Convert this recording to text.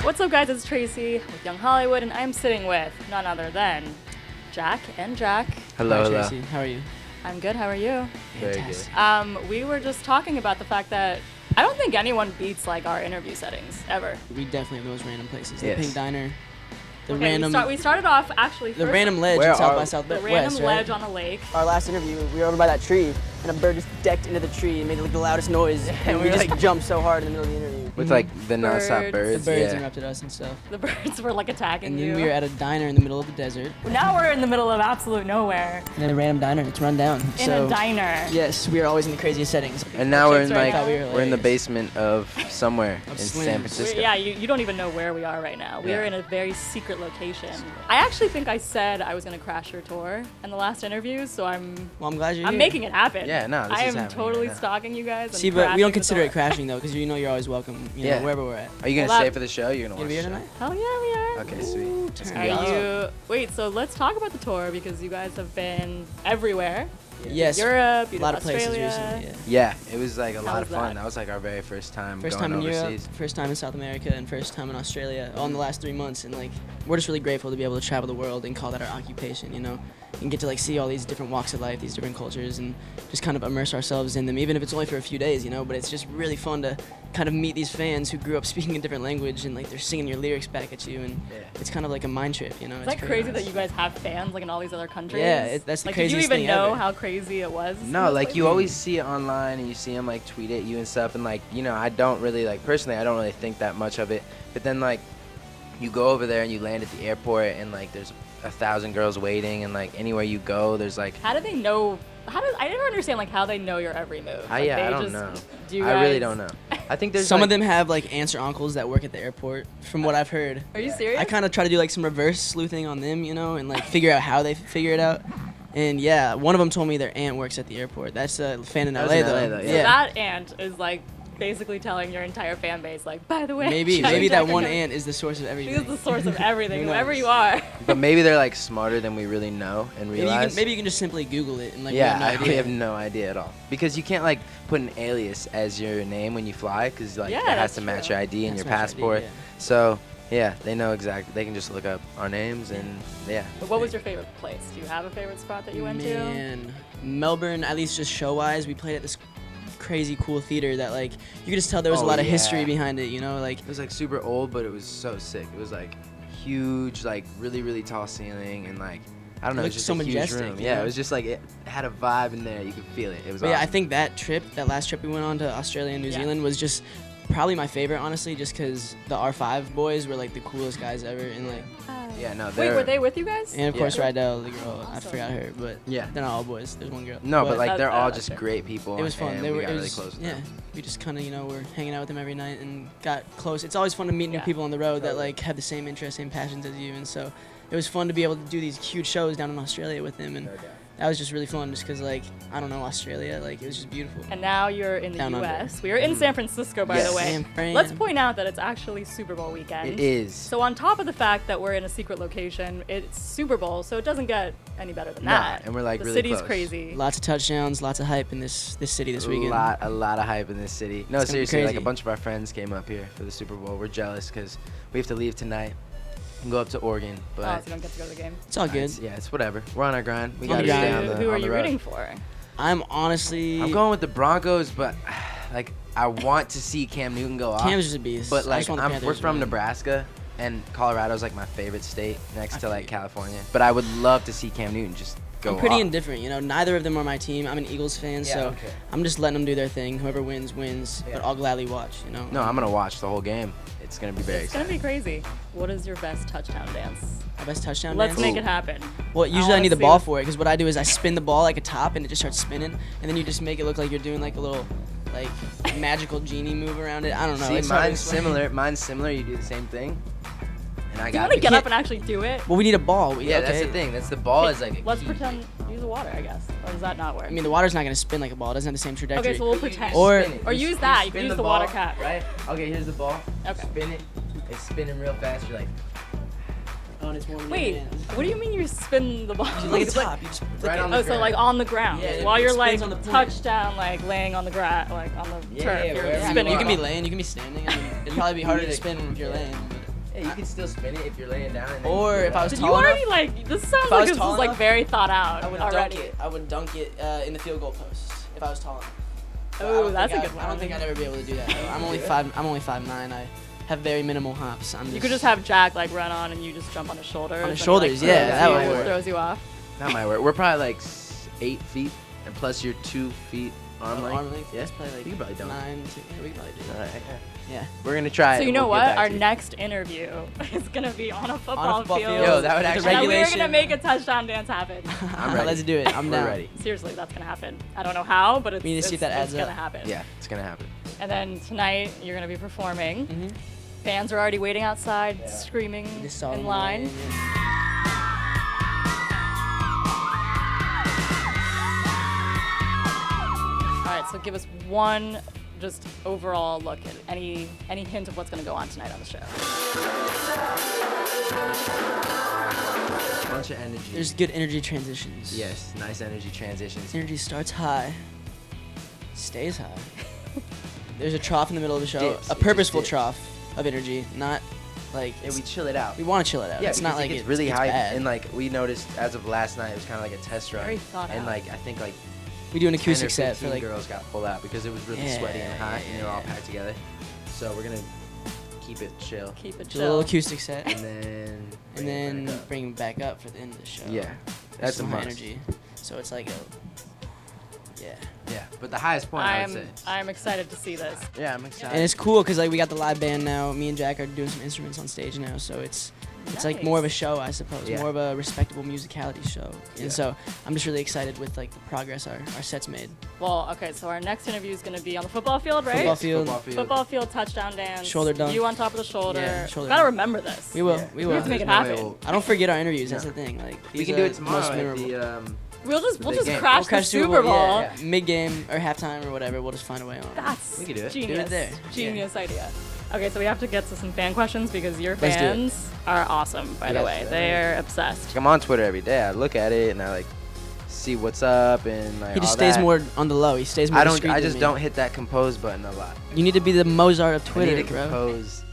What's up, guys? It's Tracy with Young Hollywood, and I'm sitting with none other than Jack and Jack. Hello, hello. Tracy. How are you? I'm good. How are you? Very good. We were just talking about the fact that I don't think anyone beats like our interview settings ever. We definitely have those random places. Yes. The Pink Diner, the Okay, random, we started off actually the first, random ledge Where in South are- by the Southwest, random right? ledge on a lake. Our last interview, we were over by that tree, and a bird just decked into the tree and made like the loudest noise. And we just jumped so hard in the middle of the interview. With like the Birds. nonstop birds. The birds yeah. interrupted us and stuff. The birds were like attacking And you. then we were at a diner in the middle of the desert. Now we're in the middle of absolute nowhere And then a random diner. It's run down. in so, a diner. Yes, we are always in the craziest settings. And now we're in Chicks right like now. we're in the basement of somewhere in Slim's. San Francisco. Yeah, you don't even know where we are right now. We Yeah. are in a very secret location. I actually think I said I was gonna crash your tour in the last interview, so I'm Well, I'm glad you're here. making it happen. Yeah, no, this I is am happening totally right now. stalking you guys. And See, but we crashing don't the consider it door. crashing though, because you know you're always welcome. You Yeah. know, wherever we're at. Are you gonna Well, stay that- for the show? You're gonna You watch gonna be the here show? tonight? Hell yeah, we are. Okay, sweet. That's gonna Are be awesome. you? Wait, so let's talk about the tour because you guys have been everywhere. Yes. Europe, you a lot did of places Australia. recently. Yeah. Yeah, it was like a How lot was of fun. that? That was like our very first time First going time in overseas. Europe, first time in South America, and first time in Australia all in the last 3 months. And like, we're just really grateful to be able to travel the world and call that our occupation, you know, and get to like see all these different walks of life, these different cultures, and just kind of immerse ourselves in them, even if it's only for a few days, you know. But it's just really fun to kind of meet these fans who grew up speaking a different language and like they're singing your lyrics back at you, and Yeah. it's kind of like a mind trip, you know. Is that It's crazy nice. that you guys have fans like in all these other countries? Yeah, that's the like, craziest did you thing even know ever. how crazy it was? in No, those like places? you always see it online and you see them like tweet at you and stuff, and like, you know, I don't really like personally I don't really think that much of it, but then like you go over there and you land at the airport and like there's 1,000 girls waiting, and like anywhere you go there's like How do they know? I never understand like how they know your every move. Like, yeah, they I don't just, know. Do you I really guys- don't know. I think there's Some like, of them have like aunts or uncles that work at the airport, from what I've heard. Are you serious? I kind of try to do like some reverse sleuthing on them, you know, and like figure out how they figure it out. And yeah, one of them told me their aunt works at the airport. That's a fan in That LA was in though. LA though, So yeah. that aunt is like basically telling your entire fan base, like, by the way, Maybe Jack that and one Jack are- aunt is the source of She everything. is the source of everything, Who whoever knows? you are. but maybe they're like smarter than we really know and realize. Maybe you can just simply Google it and like yeah, we have no we idea. have no idea at all, because you can't like put an alias as your name when you fly, because like Yeah, that has that's to match true. your ID and That's your match ID, passport. yeah. So yeah, they know exactly. They can just look up our names and yeah. But what was your favorite place? Do you have a favorite spot that you went to? Man, Melbourne, at least just show-wise, we played at this crazy cool theater that like you could just tell there was a Oh, lot of yeah. history behind it, you know, like It was like super old, but it was so sick. It was like huge, like really tall ceiling, and like I don't know, it was looked just so a huge majestic, room. you Yeah, know? it was just like it had a vibe in there. You could feel it. It was But yeah, I awesome. think that last trip we went on to Australia and New Yeah. Zealand was just probably my favorite, honestly, just because the R5 boys were like the coolest guys ever, and like, Yeah, no, Wait, they're- were they with you guys? and of Yeah. course Rydell, the girl, I Awesome. forgot her, but Yeah. they're not all boys. There's one girl. No, but like they're all that's just fair. great people. it was fun. And They we were got it really was, close with yeah. them. We just kind of were hanging out with them every night and got close. It's always fun to meet new Yeah. people on the road that like have the same interests, same passions as you, and so it was fun to be able to do these huge shows down in Australia with them, and that was just really fun, just because like I don't know, Australia, like it was just beautiful. And now you're in the Down under. U.S. We are in San Francisco, by Yes. the way. San Fran. Let's point out that it's actually Super Bowl weekend. It is. So on top of the fact that we're in a secret location, it's Super Bowl, so it doesn't get any better than Nah, that. and we're, like, the really city's close. crazy. Lots of touchdowns, lots of hype in this city this weekend. A lot of hype in this city. No, It's gonna be seriously, like crazy. a bunch of our friends came up here for the Super Bowl. We're jealous because we have to leave tonight and go up to Oregon. But Oh, so you don't get to go to the game. It's all good. it's whatever. We're on our grind. We On got the to grind. stay on the Who are on the you road. rooting for? I'm honestly. I'm going with the Broncos, but like I want to see Cam Newton go off. Cam's just a beast. But I like just want the we're Panthers from to win. Nebraska, and Colorado's like my favorite state next I to like feel you. California. But I would love to see Cam Newton just go I'm pretty off. indifferent, you know. Neither of them are my team. I'm an Eagles fan, Yeah, so okay. I'm just letting them do their thing. Whoever wins, wins. Yeah. But I'll gladly watch, you know. No, I'm gonna watch the whole game. It's gonna be very It's gonna exciting. be crazy. What is your best touchdown dance? My best touchdown Let's dance? make it happen. Well, usually I wanna need the see ball what- for it, because what I do is I spin the ball like a top, and it just starts spinning, and then you just make it look like you're doing like a little, like, magical genie move around it. I don't know. See, it's hard to mine's explain. similar. Mine's similar. You do the same thing. And I Do you got want to it. get up and actually do it? Well, we need a ball. Yeah, okay. that's the thing. That's the ball is like. A Let's key. pretend. Use the water, I guess. Or does that not work? I mean, the water's not gonna spin like a ball. It doesn't have the same trajectory. okay, so we'll You pretend. Or- spin it. Or use that. You can spin use the water ball, cap. Right? Okay, here's the ball. Okay. Spin it. It's spinning real fast. You're like. Oh, and it's more Wait, what do you mean you spin the ball? Like It's a like- top. You just flick right it. on the Oh, so ground. like on the ground, Yeah, while it you're spins like on the point. touchdown, like laying on the grass, like on the Yeah, turf. yeah, You're wherever Yeah, I mean, spinning. you the can be ball. laying, you can be standing. I mean, it'd probably be harder to spin if you're laying. Yeah, you can still spin it if you're laying down. And then Or you do if I was Did tall you already enough, like? This sounds If I like was this tall was like enough, very thought out I would already. dunk it. I would dunk it in the field goal post if I was tall enough. But I Oh, don't that's a think good I don't one. think I'd ever be able to do that. Though. I'm only 5'9". I have very minimal hops. You could just have Jack like run on and you just jump on his shoulders. On his and, shoulders, like, yeah, throws that you- would work. Throws you off. That might work. We're probably like 8 feet, and plus your 2 feet arm length. Arm length. Yeah. That's probably like You can probably dunk. 9. Yeah, we can probably do All that. right. Yeah. We're gonna try it. So you know We'll get what? back Our to you. next interview is gonna be on a football football field. field. Yo, that would With the actually. And we're regulation. gonna make a touchdown dance happen. I'm ready. Let's do it. I'm We're down. ready. Seriously, that's gonna happen. I don't know how, but it's, We need to see if that adds it's gonna up. happen. Yeah, it's gonna happen. And then tonight you're gonna be performing. Mhm. Fans are already waiting outside, Yeah. screaming Just saw in them line. away, yeah. All right, so give us one just overall look at any hint of what's gonna go on tonight on the show. Bunch of energy. There's good energy transitions. Yes, nice energy transitions. Energy starts high, stays high. There's a trough in the middle of the show, Dips, a it just purposeful dips. trough of energy, not like Yeah, we chill it out. we want to chill it out. Yeah, it's not because like it gets it's really high, bad. and like we noticed as of last night, it was kind of like a test run, Very thought and out. like I think like we do an 10 or acoustic set 15 for like girls got pulled out because it was really Yeah, sweaty and hot, yeah, and they were all yeah. packed together. So we're gonna keep it chill, Keep it do a little chill. acoustic set, and then and then bring it back up for the end of the show. yeah, that's a Some high must. energy. So it's like a yeah. Yeah, but the highest point I would say. I'm excited to see this. Yeah, I'm excited. And it's cool because like we got the live band now. Me and Jack are doing some instruments on stage now, so it's like more of a show, I suppose, Yeah. more of a respectable musicality show. Yeah. And so I'm just really excited with like the progress our sets made. Well, okay, so our next interview is gonna be on the football field, right? Football field. Football field touchdown dance. Shoulder dunk. You on top of the shoulder. Yeah, shoulder Gotta dunk. remember this. We will. Yeah. We We will. have to make it There's no way happen. we'll- I don't forget our interviews. That's No. the thing. Like We these can are do it the tomorrow most at memorable. the We'll just big game. crash We'll the crash Super Bowl. Yeah, mid game or halftime or whatever. We'll just find a way on. That's We could do it. genius. Do it there. Genius idea. Okay, so we have to get to some fan questions because your Let's do it. fans are awesome, by the Yes, way. they They're obsessed. I'm on Twitter every day. I look at it and I like see what's up and like He just all stays that. more on the low. He stays more. I don't. discreet I than just me. don't hit that compose button a lot. You need to be the Mozart of I Twitter, need to bro. compose